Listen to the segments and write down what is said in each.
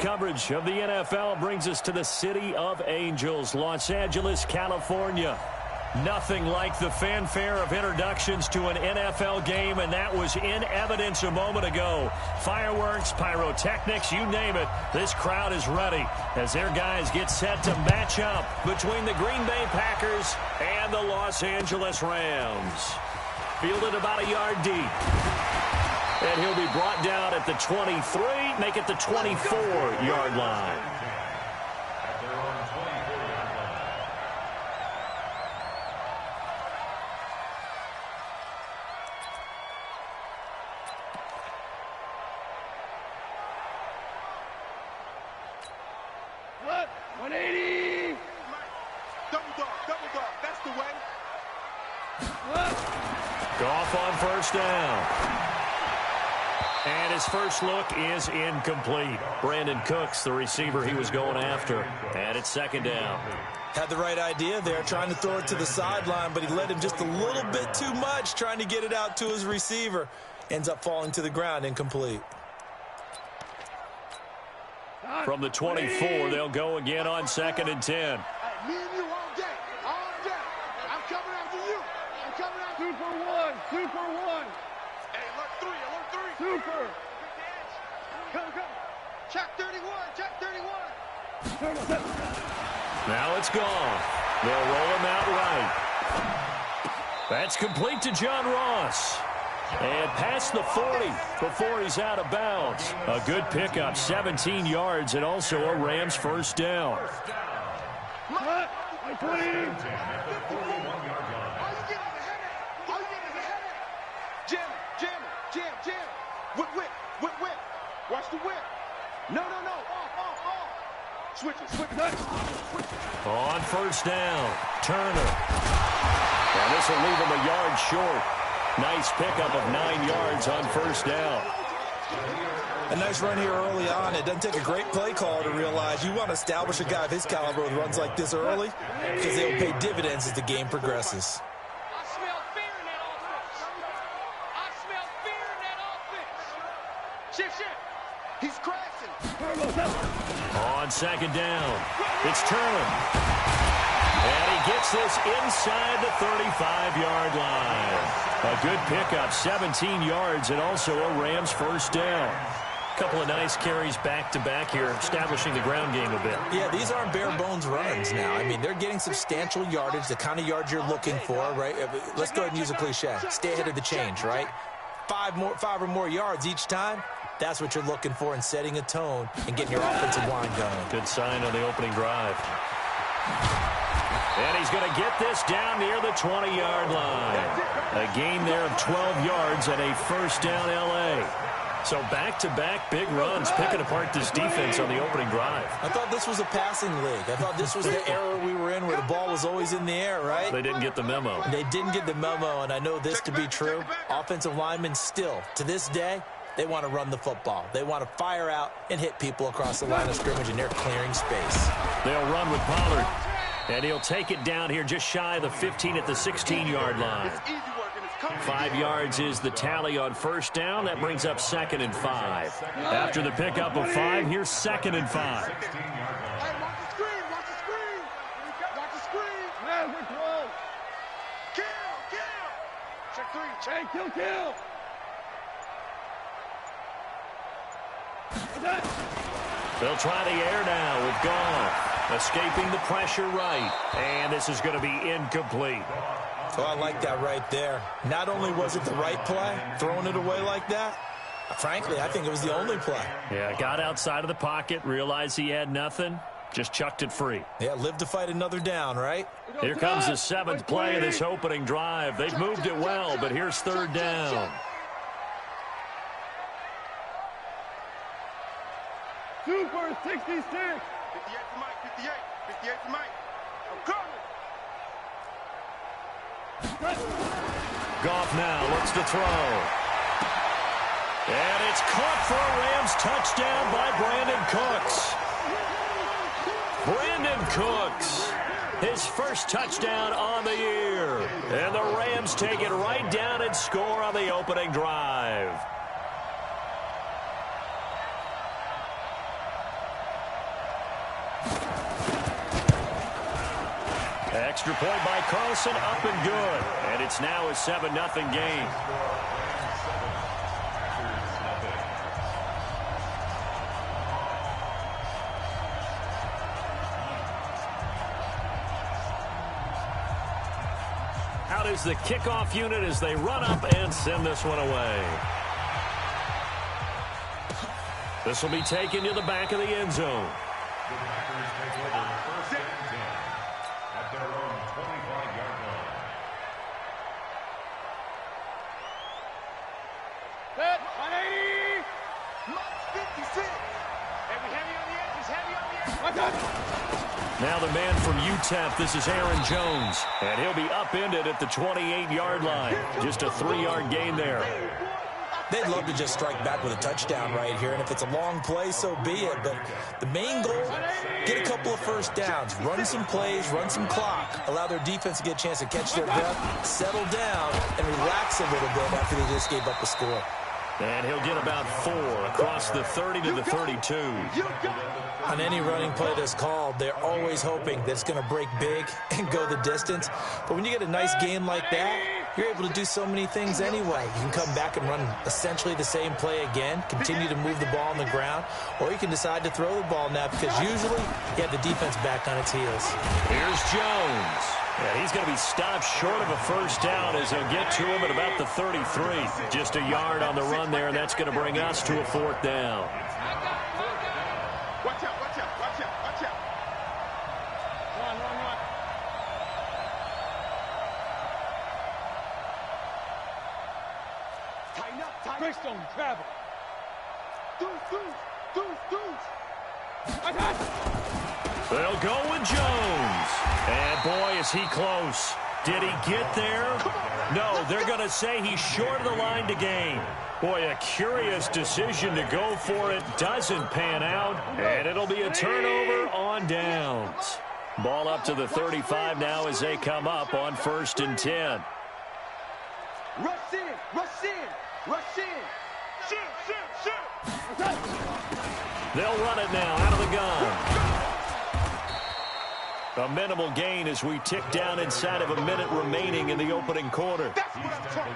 coverage of the NFL brings us to the city of angels, Los Angeles, California. Nothing like the fanfare of introductions to an NFL game, and that was in evidence a moment ago. Fireworks, pyrotechnics, you name it. This crowd is ready as their guys get set to match up between the Green Bay Packers and the Los Angeles Rams. Fielded about a yard deep. And he'll be brought down at the 23, make it the 24-yard line. Goff on first down. And his first look is incomplete. Brandon Cooks, the receiver he was going after. And it's second down. Had the right idea there, trying to throw it to the sideline, but he led him just a little bit too much, trying to get it out to his receiver. Ends up falling to the ground, incomplete. From the 24, they'll go again on 2nd and 10. Me and you all day, all day. I'm coming after you. I'm coming after you. 2 for 1, 2 for 1. Hey, alert 3, alert 3. Super. Come. Check 31, check 31. Now it's gone. They'll roll him out right. That's complete to John Ross. And past the 40 before he's out of bounds. A good pickup, 17 yards, and also a Rams first down. Jam. Whip. Watch the whip. No. Off. Switch it. On first down, Turner. And this will leave him a yard short. Nice pickup of 9 yards on first down. A nice run here early on. It doesn't take a great play call to realize you want to establish a guy of his caliber with runs like this early because they'll pay dividends as the game progresses. I smell fear in that offense. Shift. He's crashing. On second down, it's Turner. And he gets this inside the 35-yard line. A good pickup, 17 yards, and also a Rams first down. A couple of nice carries back-to-back here, establishing the ground game a bit. Yeah, these aren't bare-bones runs now. I mean, they're getting substantial yardage, the kind of yards you're looking for, right? Let's go ahead and use a cliche. Stay ahead of the change, right? 5 or more yards each time. That's what you're looking for in setting a tone and getting your offensive line going. Good sign on the opening drive. And he's going to get this down near the 20-yard line. A gain there of 12 yards and a first down L.A. So back-to-back big runs, picking apart this defense on the opening drive. I thought this was a passing league. I thought this was the era we were in where the ball was always in the air, right? They didn't get the memo. They didn't get the memo, and I know this to be true. Offensive linemen still, to this day, they want to run the football. They want to fire out and hit people across the line of scrimmage, and they're clearing space. They'll run with Pollard. And he'll take it down here just shy of the 15 at the 16-yard line. 5 yards is the tally on first down. That brings up 2nd and 5. After the pickup of 5, here's 2nd and 5. Hey, watch the screen. Watch the screen. Man, we're close. Kill. Check 3. Hey, kill. They'll try the air now with Goff. Escaping the pressure right. And this is going to be incomplete. Oh, I like that right there. Not only was it the right play, throwing it away like that, frankly, I think it was the only play. Yeah, got outside of the pocket, realized he had nothing, just chucked it free. Yeah, live to fight another down, right? Here comes the 7th play of this opening drive. They've moved it well, but here's 3rd down. Super 66. 58 for Mike. 58 for Mike. I'm coming. Goff now looks to throw. And it's caught for a Rams touchdown by Brandon Cooks. Brandon Cooks, his first touchdown on the year. And the Rams take it right down and score on the opening drive. Extra point by Carlson, up and good. And it's now a 7-0 game. Out is the kickoff unit as they run up and send this one away. This will be taken to the back of the end zone. The Packers take over first and 10 at their own 25-yard line. Set, 180. 56. Heavy on the edges, heavy on the edges. Now the man from UTEP, this is Aaron Jones. And he'll be upended at the 28-yard line. Just a 3-yard gain there. They'd love to just strike back with a touchdown right here, and if it's a long play, so be it. But the main goal, get a couple of first downs, run some plays, run some clock, allow their defense to get a chance to catch their breath, settle down, and relax a little bit after they just gave up a score. And he'll get about 4 across the 30 to the 32. On any running play that's called, they're always hoping that it's going to break big and go the distance. But when you get a nice game like that, you're able to do so many things anyway. You can come back and run essentially the same play again, continue to move the ball on the ground, or you can decide to throw the ball now because usually you have the defense back on its heels. Here's Jones. And he's going to be stopped short of a first down as he'll get to him at about the 33. Just a yard on the run there, and that's going to bring us to a 4th down. Watch out, watch out, watch out, watch out. Run. Tighten up, tighten up. Bristol, travel. Deuce. I got it. They'll go with Jones. And boy, is he close. Did he get there? No, they're going to say he's short of the line to gain. Boy, a curious decision to go for it. Doesn't pan out. And it'll be a turnover on downs. Ball up to the 35 now as they come up on 1st and 10. Rush in. Shoot. They'll run it now out of the gun. A minimal gain as we tick down inside of a minute remaining in the opening quarter.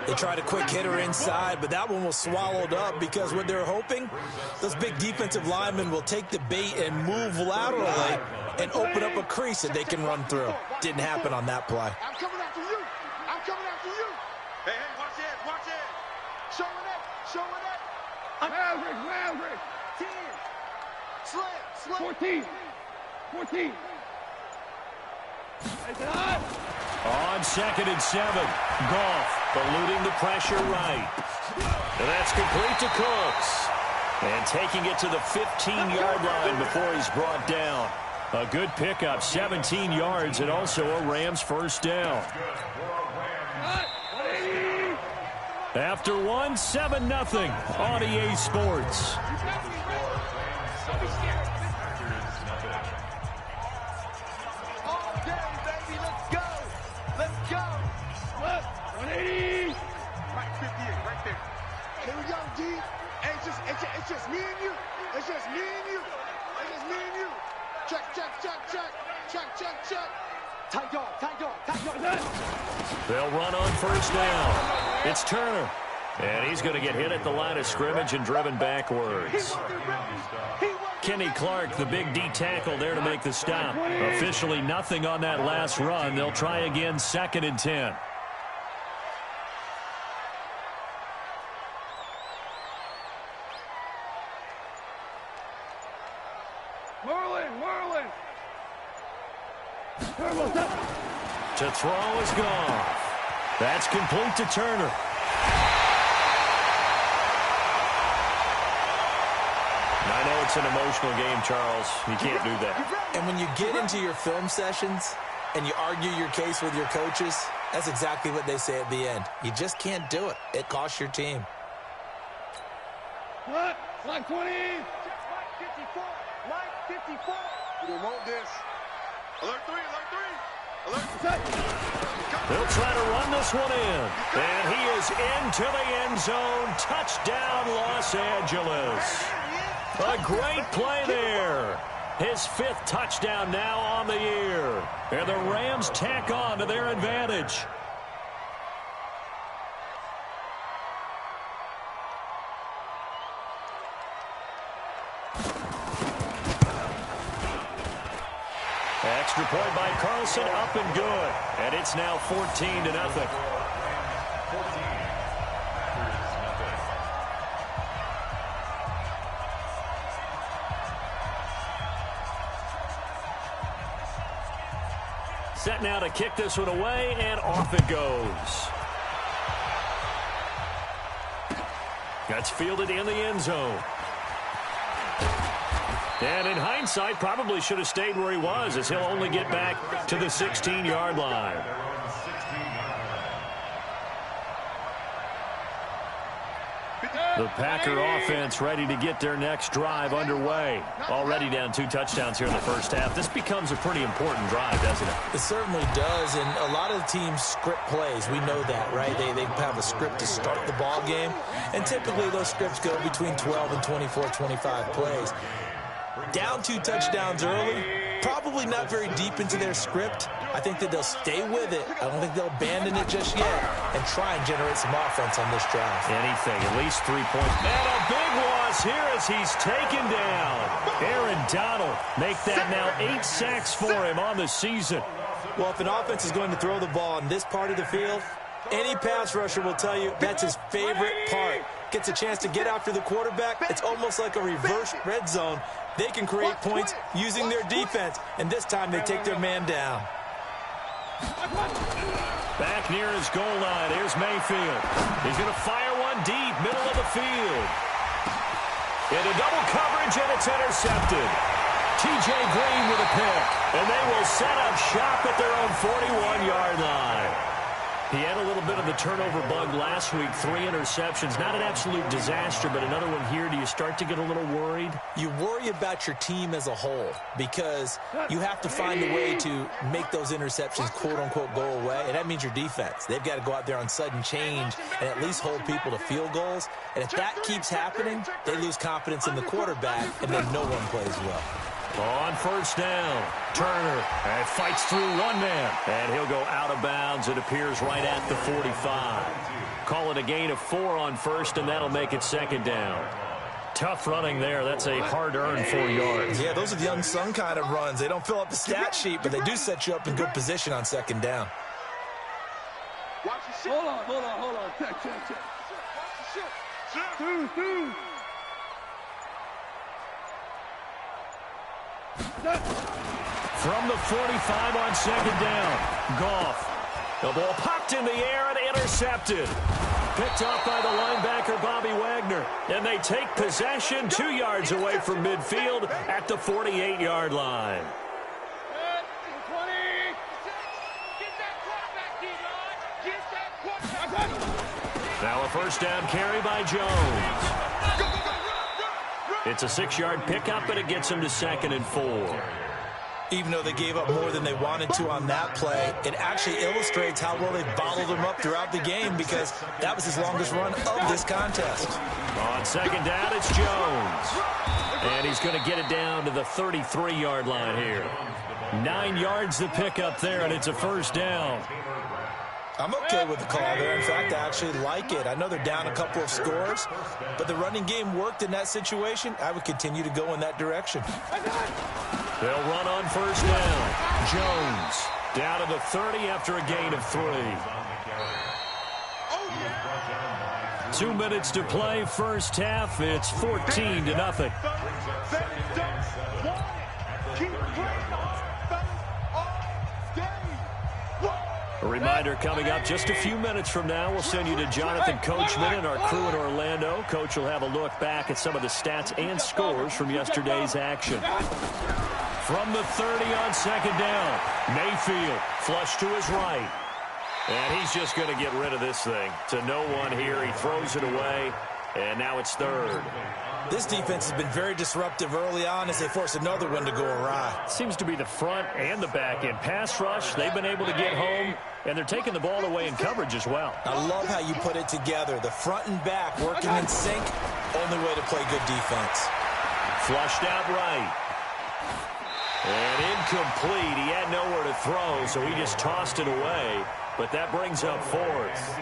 They tried a quick hitter inside, but that one was swallowed up because what they're hoping, those big defensive linemen will take the bait and move laterally and open up a crease that they can run through. Didn't happen on that play. I'm coming after you. Hey, watch it. Showing it. Maverick. 10. Slam. 14. On 2nd and 7, Goff eluding the pressure right. And that's complete to Cooks. And taking it to the 15-yard line before he's brought down. A good pickup, 17 yards, and also a Rams first down. After one, 7-0 on EA Sports. It's just me and you. Check. Tight dog. They'll run on first down. It's Turner. And he's going to get hit at the line of scrimmage and driven backwards. Kenny Clark, the big D tackle there to make the stop. Officially nothing on that last run. They'll try again 2nd and 10. Merlin. To throw is gone. That's complete to Turner. I know it's an emotional game, Charles. You can't do that. And when you get into your film sessions and you argue your case with your coaches, that's exactly what they say at the end. You just can't do it. It costs your team. What? Line 20. Line 54. We don't want this. Alert 3. They'll try to run this one in. And he is into the end zone. Touchdown, Los Angeles. A great play there. His 5th touchdown now on the year. And the Rams tack on to their advantage. Extra point by Carlson, up and good. And it's now 14-0. Set now to kick this one away, and off it goes. That's fielded in the end zone. And in hindsight, probably should have stayed where he was, as he'll only get back to the 16-yard line. The Packer offense ready to get their next drive underway. Already down 2 touchdowns here in the first half. This becomes a pretty important drive, doesn't it? It certainly does, and a lot of the teams script plays. We know that, right? They have a script to start the ball game, and typically those scripts go between 12 and 24, 25 plays. Down 2 touchdowns early, probably not very deep into their script. I think that they'll stay with it. I don't think they'll abandon it just yet and try and generate some offense on this drive. Anything, at least 3 points. And a big loss here as he's taken down. Aaron Donald make that now 8 sacks for him on the season. Well, if an offense is going to throw the ball in this part of the field, any pass rusher will tell you that's his favorite part. Gets a chance to get after the quarterback. It's almost like a reverse red zone. They can create points using their defense, and this time they take their man down. Back near his goal line, here's Mayfield. He's going to fire one deep, middle of the field. Into double coverage, and it's intercepted. T.J. Green with a pick, and they will set up shop at their own 41-yard line. He had a little bit of the turnover bug last week, 3 interceptions. Not an absolute disaster, but another one here. Do you start to get a little worried? You worry about your team as a whole because you have to find a way to make those interceptions, quote-unquote, go away, and that means your defense. They've got to go out there on sudden change and at least hold people to field goals. And if that keeps happening, they lose confidence in the quarterback, and then no one plays well. On first down, Turner fights through one man, and he'll go out of bounds. It appears right at the 45. Call it a gain of 4 on first, and that'll make it second down. Tough running there. That's a hard-earned 4 yards. Yeah, those are the unsung kind of runs. They don't fill up the stat sheet, but they do set you up in good position on second down. Hold on. Check. Two. From the 45 on second down, Goff. The ball popped in the air and intercepted. Picked off by the linebacker, Bobby Wagner. And they take possession 2 yards away from midfield at the 48-yard line. Now a first down carry by Jones. It's a 6-yard pickup, but it gets him to 2nd and 4. Even though they gave up more than they wanted to on that play, it actually illustrates how well they bottled him up throughout the game because that was his longest run of this contest. On second down, it's Jones. And he's going to get it down to the 33-yard line here. 9 yards the pickup there, and it's a first down. I'm okay with the call there. In fact, I actually like it. I know they're down a couple of scores, but the running game worked in that situation. I would continue to go in that direction. They'll run on first down. Jones down to the 30 after a gain of 3. 2 minutes to play, first half. It's 14-0. A reminder coming up just a few minutes from now, we'll send you to Jonathan Coachman and our crew in Orlando. Coach will have a look back at some of the stats and scores from yesterday's action. From the 30 on second down, Mayfield flush to his right. And he's just going to get rid of this thing. To no one here, he throws it away, and now it's 3rd. This defense has been very disruptive early on as they force another one to go awry. Seems to be the front and the back end. Pass rush, they've been able to get home, and they're taking the ball away in coverage as well. I love how you put it together. The front and back working in sync, only way to play good defense. Flushed out right. incomplete. He had nowhere to throw, so he just tossed it away. But that brings up fourth.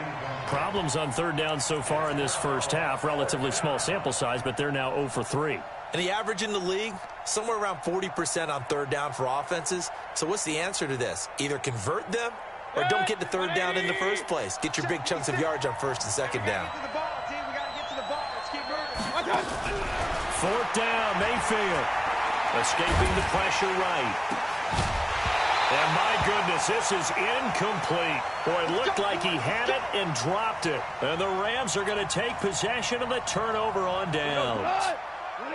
Problems on third down so far in this first half. Relatively small sample size, but they're now 0 for 3. And the average in the league, somewhere around 40% on third down for offenses. So what's the answer to this? Either convert them or don't get the third down in the first place. Get your big chunks of yards on first and second down. Fourth down, Mayfield. Escaping the pressure right. And my goodness, this is incomplete. Boy, it looked like he had it and dropped it. And the Rams are going to take possession of the turnover on downs.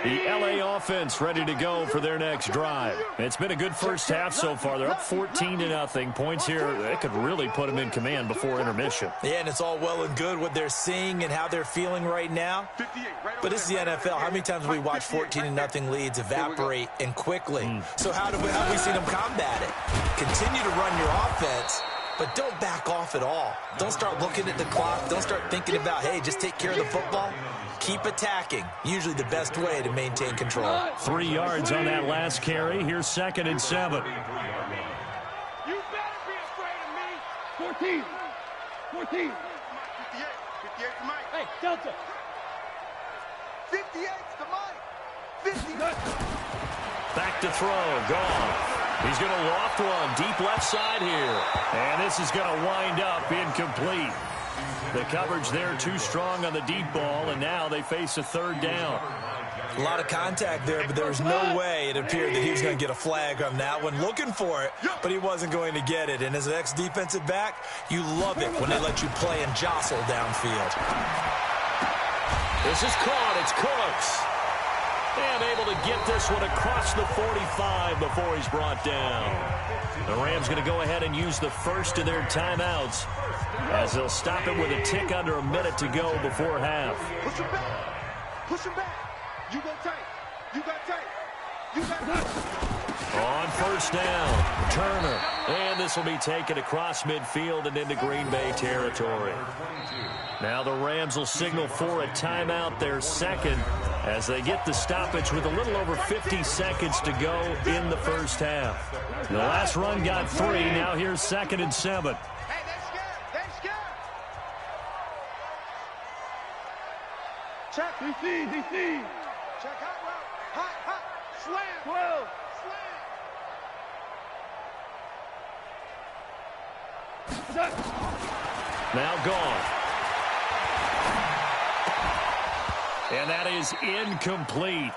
The LA offense ready to go for their next drive. It's been a good first half so far. They're up 14-0. Points here, they could really put them in command before intermission. Yeah, and it's all well and good what they're seeing and how they're feeling right now. But this is the NFL. How many times have we watched 14-0 leads evaporate and quickly? So how have we seen them combat it? Continue to run your offense, but don't back off at all. Don't start looking at the clock. Don't start thinking about, hey, just take care of the football. Keep attacking. Usually the best way to maintain control. 3 yards on that last carry. Here's 2nd and 7. You better be afraid of me. 14. 14. 58. 58 to Mike. Hey, Delta. 58 to Mike. 50. Back to throw. Goff. He's going to loft one deep left side here. And this is going to wind up incomplete. The coverage there too strong on the deep ball, and now they face a third down. A lot of contact there, but there was no way it appeared that he was going to get a flag on that one. Looking for it, but he wasn't going to get it. And as an ex-defensive back, you love it when they let you play and jostle downfield. This is caught. It's Cooks. And able to get this one across the 45 before he's brought down. The Rams going to go ahead and use the first of their timeouts as they'll stop it with a tick under a minute to go before half. Push him back. Push him back. You go tight. You got tight. You got tight. On first down, Turner. And this will be taken across midfield and into Green Bay territory. Now the Rams will signal for a timeout, their second, as they get the stoppage with a little over 50 seconds to go in the first half. The last run got 3. Now here's 2nd and 7. Hey, they're scared. They're scared. Check. DC. Check hot route. Hot. Slam. 12. Slam. Now gone. And that is incomplete.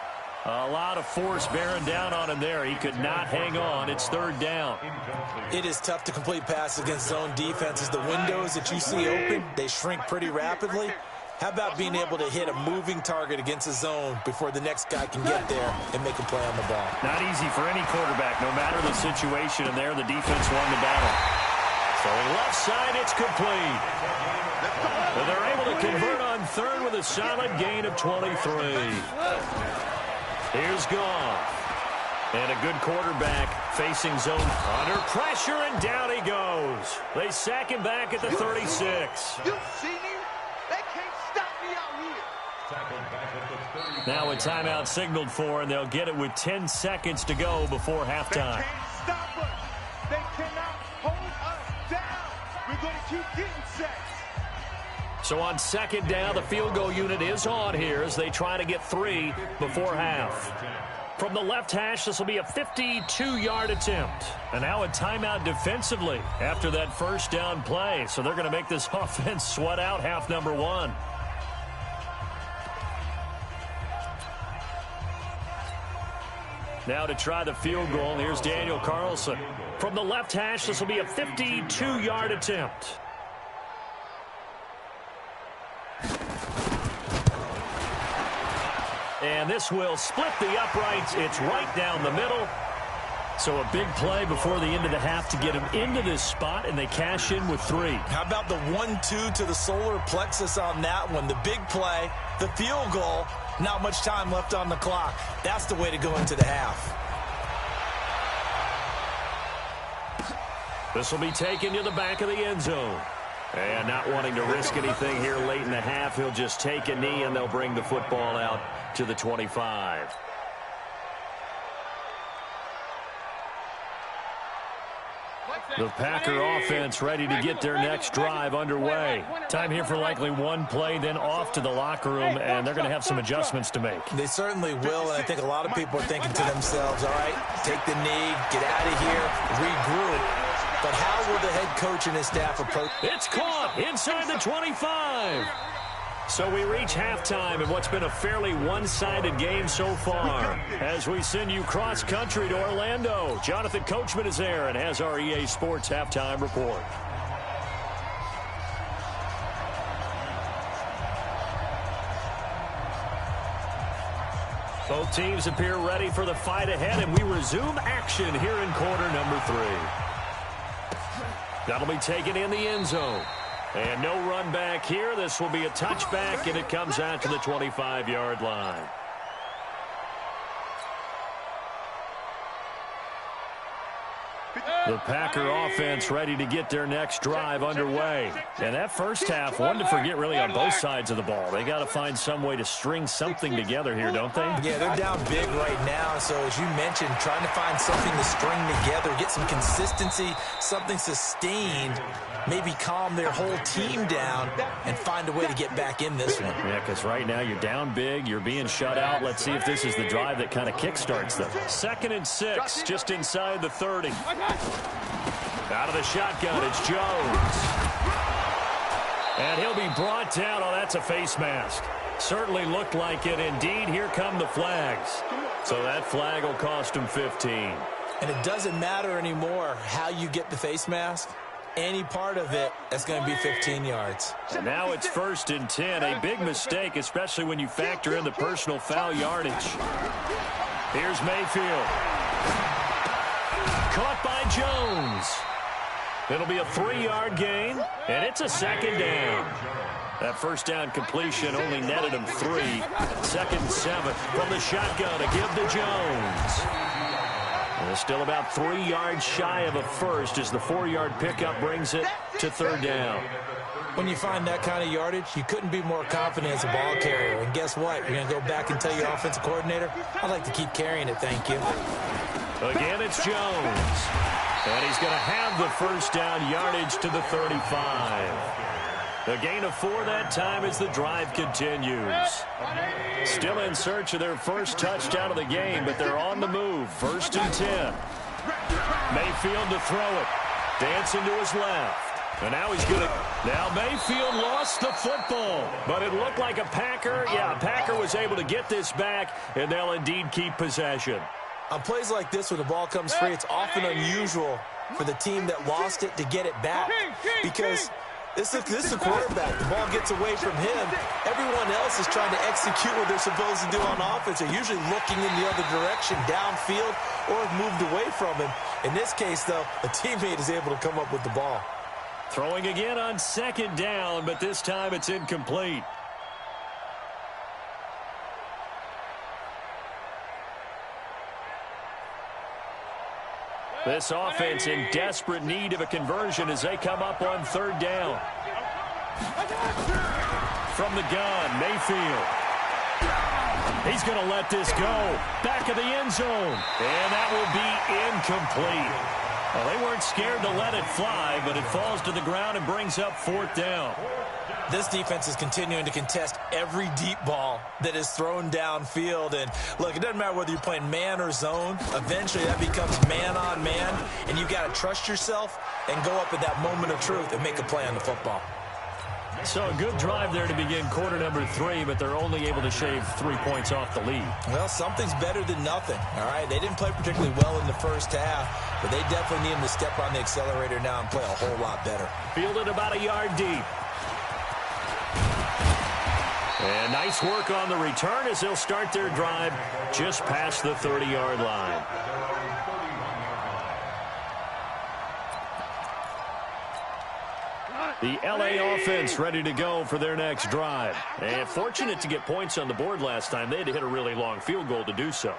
A lot of force bearing down on him there. He could not hang on. It's third down. It is tough to complete passes against zone defenses. The windows that you see open, they shrink pretty rapidly. How about being able to hit a moving target against a zone before the next guy can get there and make a play on the ball? Not easy for any quarterback, no matter the situation. And there, the defense won the battle. So left side, it's complete. But they're able to convert on third with a solid gain of 23. Here's Goff. And a good quarterback facing zone under pressure, and down he goes. They sack him back at the 36. You see me? They can't stop me out here. Now a timeout signaled for, and they'll get it with 10 seconds to go before halftime. They can't stop us. They cannot hold us down. We're going to keep getting sacks. So on second down, the field goal unit is on here as they try to get 3 before half. From the left hash, this will be a 52-yard attempt. And now a timeout defensively after that first down play. So they're going to make this offense sweat out half number 1. Now to try the field goal, here's Daniel Carlson. From the left hash, this will be a 52-yard attempt. And this will split the uprights. It's right down the middle. So a big play before the end of the half to get them into this spot, and they cash in with 3. How about the 1-2 to the solar plexus on that one? The big play, the field goal, not much time left on the clock. That's the way to go into the half. This will be taken to the back of the end zone. And not wanting to risk anything here late in the half, he'll just take a knee, and they'll bring the football out to the 25. The Packer offense ready to get their next drive underway. Time here for likely one play, then off to the locker room, and they're going to have some adjustments to make. They certainly will, and I think a lot of people are thinking to themselves, all right, take the knee, get out of here, regroup. But how will the head coach and his staff approach? It's caught inside the 25. So we reach halftime in what's been a fairly one-sided game so far. As we send you cross-country to Orlando, Jonathan Coachman is there and has our EA Sports halftime report. Both teams appear ready for the fight ahead, and we resume action here in quarter number 3. That'll be taken in the end zone. And no run back here. This will be a touchback, and it comes out to the 25-yard line. The Packer offense ready to get their next drive underway. And that first half, one to forget really on both sides of the ball. They got to find some way to string something together here, don't they? Yeah, they're down big right now. So as you mentioned, trying to find something to string together, get some consistency, something sustained, maybe calm their whole team down and find a way to get back in this one. Yeah, because right now you're down big, you're being shut out. Let's see if this is the drive that kind of kickstarts them. 2nd and 6, just inside the 30. Out of the shotgun, it's Jones. And he'll be brought down. Oh, that's a face mask. Certainly looked like it. Indeed, here come the flags. So that flag will cost him 15. And it doesn't matter anymore how you get the face mask. Any part of it, that's going to be 15 yards. And now it's 1st and 10. A big mistake, especially when you factor in the personal foul yardage. Here's Mayfield. Caught by Jones. It'll be a 3-yard gain, and it's a 2nd down. That first down completion only netted him 3. 2nd and 7 from the shotgun to give to Jones. And it's still about 3 yards shy of a first as the 4-yard pickup brings it to 3rd down. When you find that kind of yardage, you couldn't be more confident as a ball carrier. And guess what? You're going to go back and tell your offensive coordinator, I'd like to keep carrying it, thank you. Again, it's Jones. And he's going to have the first down yardage to the 35. A gain of 4 that time as the drive continues. Still in search of their first touchdown of the game, but they're on the move. 1st and 10. Mayfield to throw it. Dancing to his left. And now he's going to... Now Mayfield lost the football. But it looked like a Packer. Yeah, a Packer was able to get this back, and they'll indeed keep possession. On plays like this, when the ball comes free, it's often unusual for the team that lost it to get it back. Because this is a quarterback. The ball gets away from him. Everyone else is trying to execute what they're supposed to do on offense. They're usually looking in the other direction, downfield, or have moved away from him. In this case, though, a teammate is able to come up with the ball. Throwing again on 2nd down, but this time it's incomplete. This offense in desperate need of a conversion as they come up on 3rd down. From the gun, Mayfield. He's going to let this go. Back of the end zone. And that will be incomplete. Well, they weren't scared to let it fly, but it falls to the ground and brings up 4th down. This defense is continuing to contest every deep ball that is thrown downfield. And, look, it doesn't matter whether you're playing man or zone. Eventually, that becomes man-on-man, and you got to trust yourself and go up at that moment of truth and make a play on the football. So a good drive there to begin quarter number 3, but they're only able to shave 3 points off the lead. Well, something's better than nothing, all right? They didn't play particularly well in the first half, but they definitely need them to step on the accelerator now and play a whole lot better. Fielded about a yard deep. And nice work on the return as they'll start their drive just past the 30-yard line. The LA offense ready to go for their next drive. And fortunate to get points on the board last time. They had to hit a really long field goal to do so.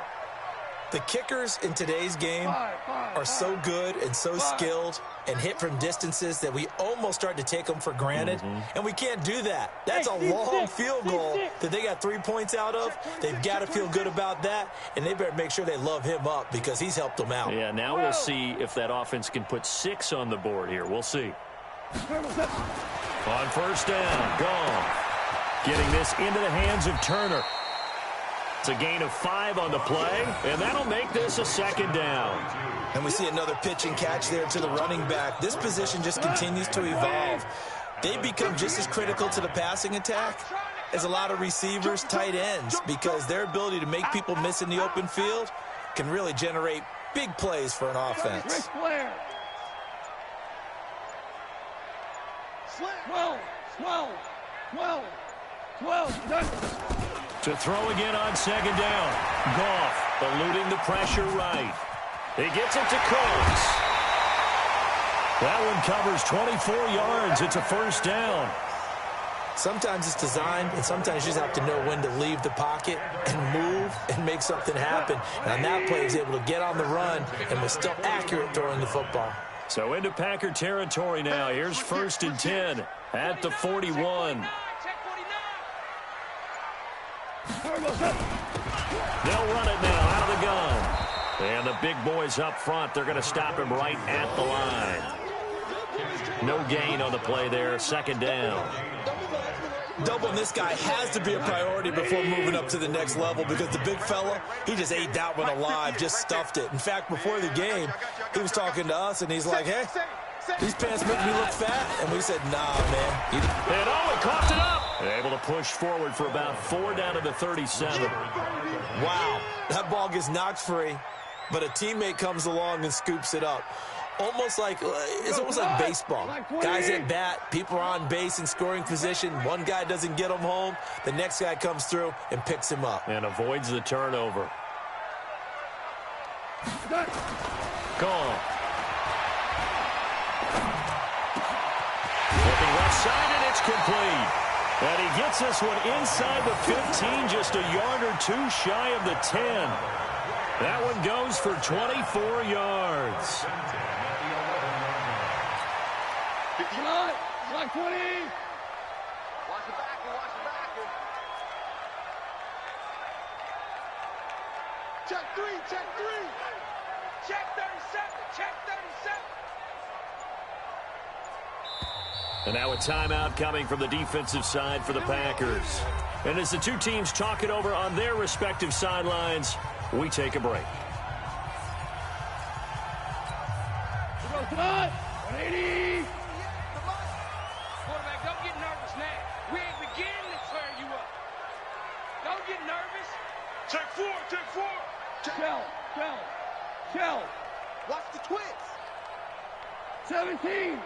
The kickers in today's game are so good and so skilled and hit from distances that we almost start to take them for granted, and we can't do that. That's a long field goal that they got 3 points out of. They've got to feel good about that, and they better make sure they love him up because he's helped them out. Yeah, now we'll see if that offense can put 6 on the board here. We'll see. On first down, gone. Getting this into the hands of Turner. It's a gain of 5 on the play, and that'll make this a second down. And we see another pitch and catch there to the running back. This position just continues to evolve. They become just as critical to the passing attack as a lot of receivers, tight ends, because their ability to make people miss in the open field can really generate big plays for an offense. 12. To throw again on second down. Goff eluding the pressure right. He gets it to Cooks. That one covers 24 yards. It's a first down. Sometimes it's designed, and sometimes you just have to know when to leave the pocket and move and make something happen. And on that play, he was able to get on the run and was still accurate throwing the football. So into Packer territory now. Here's first and 10 at the 41. They'll run it now out of the gun. And the big boys up front, they're going to stop him right at the line. No gain on the play there, second down. Doubling this guy has to be a priority before moving up to the next level because the big fella, he just ate that one alive, just stuffed it. In fact, before the game, he was talking to us, and he's like, hey, these pants make me look fat. And we said, nah, man. And he coughed it up. Able to push forward for about 4 down to the 37. Wow, that ball gets knocked free, but a teammate comes along and scoops it up. It's almost like baseball. Guys at bat, people are on base in scoring position. One guy doesn't get him home. The next guy comes through and picks him up. And avoids the turnover. Gone. Looking left side, and it's complete. And he gets this one inside the 15, just a yard or 2 shy of the 10. That one goes for 24 yards. Block 20. Watch the backer, watch the backer. Check 3, check 3. Check 37, check 37. And now a timeout coming from the defensive side for the Packers. And as the two teams talk it over on their respective sidelines, we take a break. 180. Quarterback, don't get nervous now. We ain't beginning to tear you up. Don't get nervous. Check 4, check 4. Shell. Watch the twins. 17.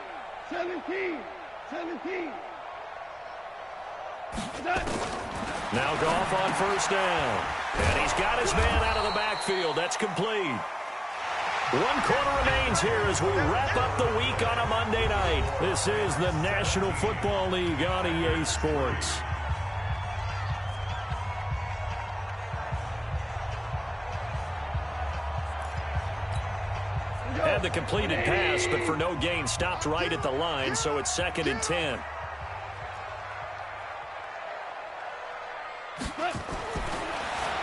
Now Goff on first down. And he's got his man out of the backfield. That's complete. 1 quarter remains here as we wrap up the week on a Monday night. This is the National Football League on EA Sports. Had the completed pass, but for no gain, stopped right at the line, so it's 2nd and 10.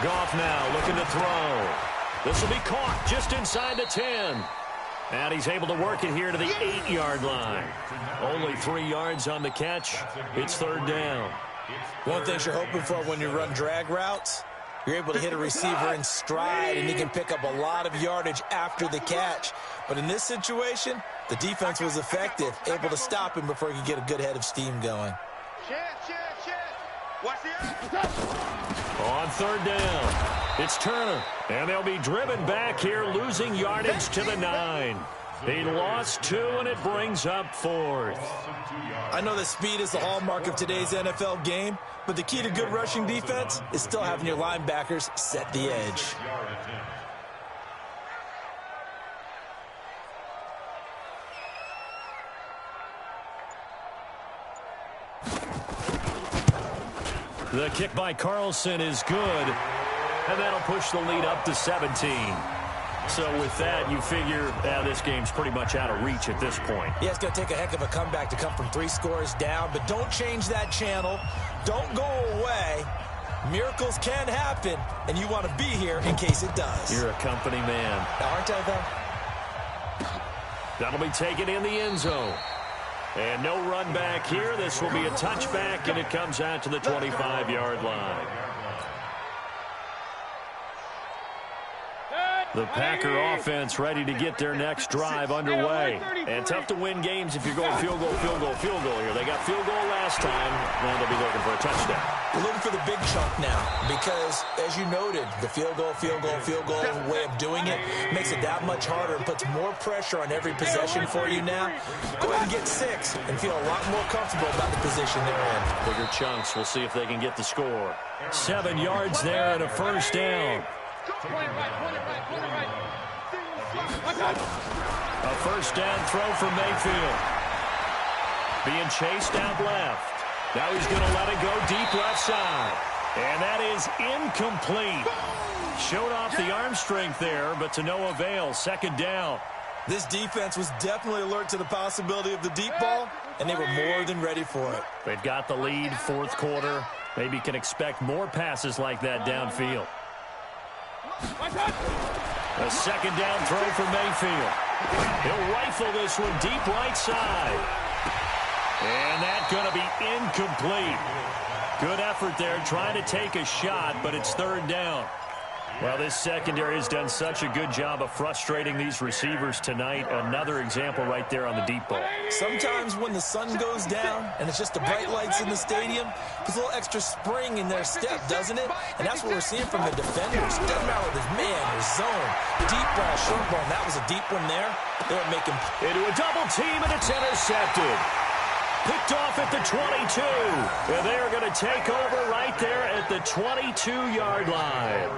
Goff now looking to throw. This will be caught just inside the 10. And he's able to work it here to the 8-yard line. Only 3 yards on the catch. It's 3rd down. One thing you're hoping for when you run drag routes, you're able to hit a receiver in stride, and he can pick up a lot of yardage after the catch. But in this situation, the defense was effective, able to stop him before he could get a good head of steam going. Watch the On 3rd down, it's Turner. And they'll be driven back here, losing yardage to the 9. He lost 2, and it brings up 4th. I know that speed is the hallmark of today's NFL game, but the key to good rushing defense is still having your linebackers set the edge. The kick by Carlson is good. And that'll push the lead up to 17. So with that, you figure this game's pretty much out of reach at this point. Yeah, it's going to take a heck of a comeback to come from 3 scores down, but don't change that channel. Don't go away. Miracles can happen, and you want to be here in case it does. You're a company man. Aren't I, though? That'll be taken in the end zone. And no run back here. This will be a touchback, and it comes out to the 25-yard line. The Packer offense ready to get their next drive underway. And tough to win games if you're going field goal here. They got field goal last time. Now they'll be looking for a touchdown. We're looking for the big chunk now because, as you noted, the field goal way of doing it makes it that much harder and puts more pressure on every possession for you now. Go ahead and get 6 and feel a lot more comfortable about the position they're in. Bigger chunks. We'll see if they can get the score. 7 yards there and a first down. A first down throw for Mayfield. Being chased out left. Now he's going to let it go deep left side. And that is incomplete. Showed off the arm strength there, but to no avail. Second down. This defense was definitely alert to the possibility of the deep ball, and they were more than ready for it. They've got the lead, fourth quarter. Maybe can expect more passes like that downfield. A second down throw for Mayfield. He'll rifle this one deep right side. And that's going to be incomplete. Good effort there trying to take a shot, but it's third down. Well, this secondary has done such a good job of frustrating these receivers tonight. Another example right there on the deep ball. Sometimes when the sun goes down and it's just the bright lights in the stadium, there's a little extra spring in their step, doesn't it? And that's what we're seeing from the defenders. It doesn't matter whether it's man or zone. Deep ball, short ball, and that was a deep one there. They were making... Into a double team, and it's intercepted. Picked off at the 22. And they're going to take over right there at the 22-yard line.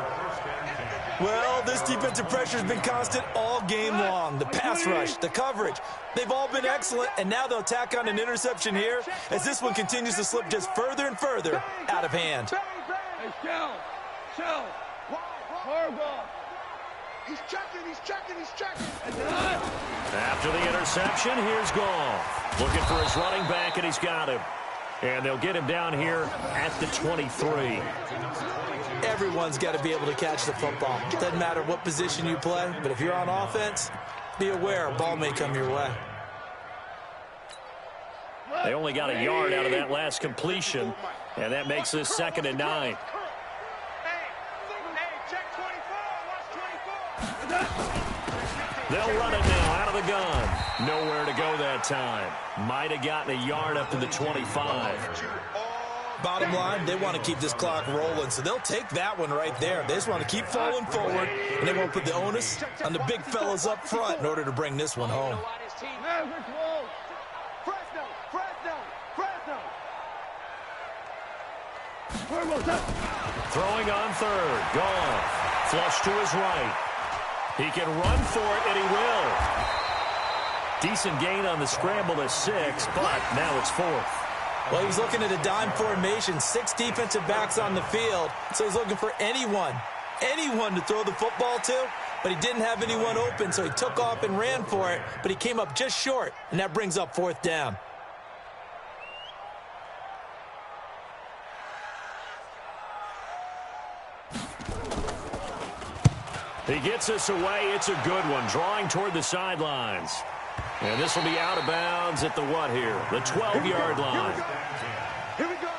Well, this defensive pressure has been constant all game long. The pass rush, the coverage, they've all been excellent, and now they'll tack on an interception here as this one continues to slip just further and further out of hand. Hey, Shell. Horrible. He's checking. After the interception, here's Goff. Looking for his running back, and he's got him. And they'll get him down here at the 23. Everyone's got to be able to catch the football. Doesn't matter what position you play, but if you're on offense, be aware a ball may come your way. They only got a yard out of that last completion, and that makes this 2nd and 9. They'll run it now out of the gun. Nowhere to go that time. Might have gotten a yard up to the 25. Bottom line, they want to keep this clock rolling, so they'll take that one right there. They just want to keep falling forward, and they won't put the onus on the big fellas up front in order to bring this one home. Throwing on third. Goff. Flush to his right. He can run for it, and he will. Decent gain on the scramble to 6, but now it's 4th. Well, he was looking at a dime formation, 6 defensive backs on the field, so he's looking for anyone to throw the football to, but he didn't have anyone open, so he took off and ran for it, but he came up just short, and that brings up 4th down. He gets us away. It's a good one. Drawing toward the sidelines. And this will be out of bounds at the what here? The 12-yard line. Here we go.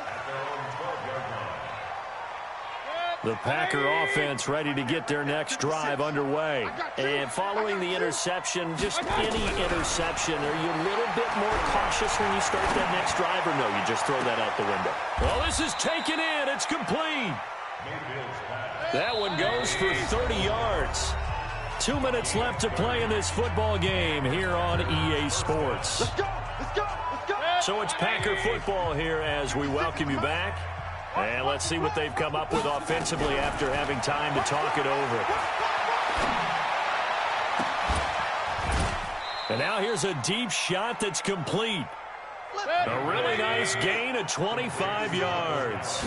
The Packer offense ready to get their next drive underway. And following the interception, just any interception, are you a little bit more cautious when you start that next drive, or no, you just throw that out the window? Well, this is taken in. It's complete. That one goes for 30 yards. 2 minutes left to play in this football game here on EA Sports. Let's go. So it's Packer football here as we welcome you back. And let's see what they've come up with offensively after having time to talk it over. And now here's a deep shot that's complete. A really nice gain of 25 yards.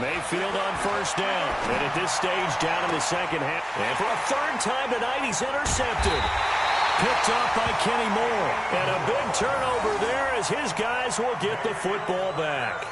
Mayfield on first down. And at this stage, down in the second half. And for a third time tonight, he's intercepted. Picked up by Kenny Moore. And a big turnover there as his guys will get the football back.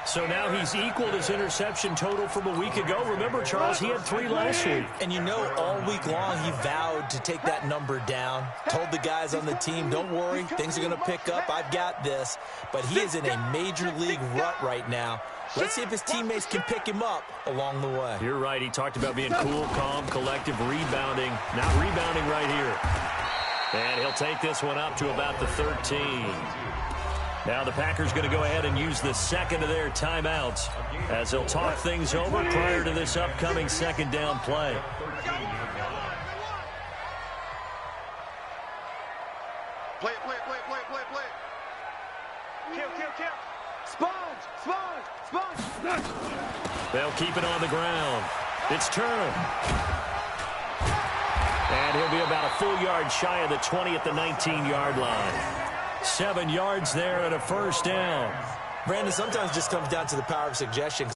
So now he's equaled his interception total from a week ago. Remember, Charles, he had 3 last week. And you know, all week long he vowed to take that number down. Told the guys on the team, don't worry, things are going to pick up. I've got this. But he is in a major league rut right now. Let's see if his teammates can pick him up along the way. You're right. He talked about being cool, calm, collective, rebounding. Not rebounding right here. And he'll take this one up to about the 13. Now the Packers going to go ahead and use the second of their timeouts as they'll talk things over prior to this upcoming second down play. Play it, play it, play it, play it, play it, play it. Kill. Sponge. They'll keep it on the ground. It's Turner. And he'll be about a full yard shy of the 20 at the 19-yard line. 7 yards there and a first down. Brandon, sometimes it just comes down to the power of suggestion.